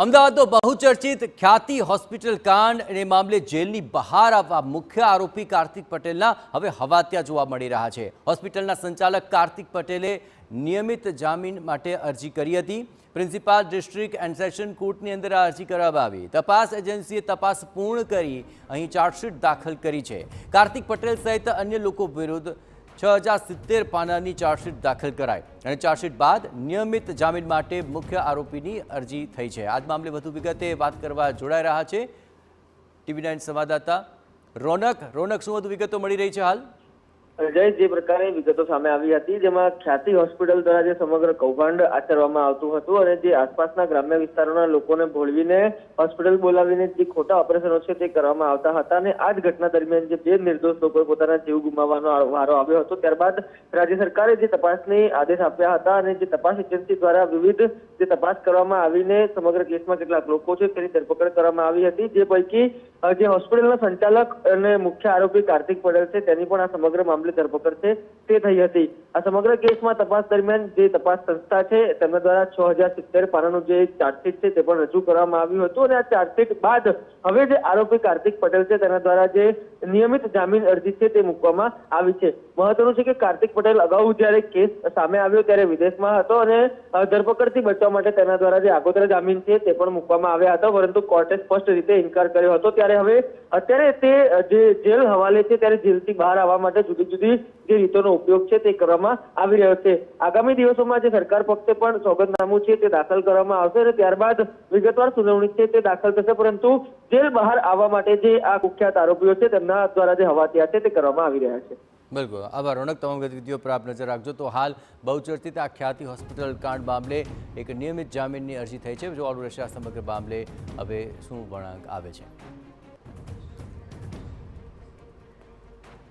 અમદાવાદનો બહુચર્ચિત ખ્યાતિ હોસ્પિટલ કાંડ અને મામલે જેલની બહાર આવવા મુખ્ય આરોપી કાર્તિક પટેલના હવે હવાતિયા જોવા મળી રહ્યા છે। હોસ્પિટલના સંચાલક કાર્તિક પટેલે નિયમિત જામીન માટે અરજી કરી હતી। પ્રિન્સિપાલ ડિસ્ટ્રિક્ટ એન્ડ સેશન કોર્ટની અંદર આ અરજી કરવામાં આવી। તપાસ એજન્સીએ તપાસ પૂર્ણ કરી અહીં ચાર્જશીટ દાખલ કરી છે। કાર્તિક પટેલ સહિત અન્ય લોકો વિરુદ્ધ 6070 પાનાની ચાર્જશીટ દાખલ કરાઈ અને ચાર્જશીટ બાદ નિયમિત જામીન માટે મુખ્ય આરોપીની અરજી થઈ છે। આજ મામલે વધુ વિગતે વાત કરવા જોડાઈ રહ્યા છે ટીવી9 સંવાદદાતા રોનક શું વધુ વિગતો મળી રહી છે હાલ? જય, જે પ્રકારની વિગતો સામે આવી હતી જેમાં ખ્યાતિ હોસ્પિટલ દ્વારા જે સમગ્ર કૌભાંડ આચરવામાં આવતું હતું અને જે આસપાસના ગ્રામ્ય વિસ્તારોના લોકોને ભોળવીને હોસ્પિટલ બોલાવીને જે ખોટા ઓપરેશનો છે તે કરવામાં આવતા હતા અને આ જ ઘટના દરમિયાન જે બે નિર્દોષ લોકોએ પોતાના જીવ ગુમાવવાનો વારો આવ્યો હતો। ત્યારબાદ રાજ્ય સરકારે જે તપાસની આદેશ આપ્યા હતા અને જે તપાસ એજન્સી દ્વારા વિવિધ જે તપાસ કરવામાં આવીને સમગ્ર કેસમાં કેટલાક લોકો છે તેની ધરપકડ કરવામાં આવી હતી। જે પૈકી જે હોસ્પિટલના સંચાલક અને મુખ્ય આરોપી કાર્તિક પટેલ છે તેની પણ આ સમગ્ર મામલે ધરપકડ છે તે થઈ હતી। આ સમગ્ર કેસમાં તપાસ દરમિયાન જે તપાસ સંસ્થા છે તેમના દ્વારા 6070 પાનાનું જે ચાર્જશીટ છે તે પણ રજૂ કરવામાં આવ્યું હતું અને આ ચાર્જશીટ બાદ હવે જે આરોપી કાર્તિક પટેલ છે તેના દ્વારા જે નિયમિત જામીન અરજી છે તે મૂકવામાં આવી છે। મહત્વનું છે કે કાર્તિક પટેલ અગાઉ જ્યારે કેસ સામે આવ્યો ત્યારે વિદેશમાં હતો અને ધરપકડથી બચવા માટે તેના દ્વારા જે આગોતરા જામીન છે તે પણ મૂકવામાં આવ્યા હતા, પરંતુ કોર્ટે સ્પષ્ટ રીતે ઇનકાર કર્યો હતો। ત્યારે હવે અત્યારે તે જે જેલ હવાલે છે ત્યારે જેલથી બહાર આવવા માટે જુદી જુદી જે રીતોનો ઉપયોગ છે તે કરવામાં આવી રહ્યો છે। આગામી દિવસોમાં જે સરકાર પક્ષે પણ સોગંદનામું છે તે દાખલ કરવામાં આવશે અને ત્યારબાદ વિગતવાર સુનાવણી છે તે દાખલ થશે, પરંતુ જેલ બહાર આવવા માટે જે આ કુખ્યાત આરોપીઓ છે તેમના દ્વારા જે હવાતિયા છે તે કરવામાં આવી રહ્યા છે। બિલકુલ, આભાર રોનક। તમામ ગતિવિધિઓ પર આપ નજર રાખજો। તો હાલ બહુચર્ચિત આ ખ્યાતિ હોસ્પિટલ કાંડ મામલે એક નિયમિત જામીનની અરજી થઈ છે। જોવાનું રહેશે આ સમગ્ર મામલે હવે શું વળાંક આવે છે।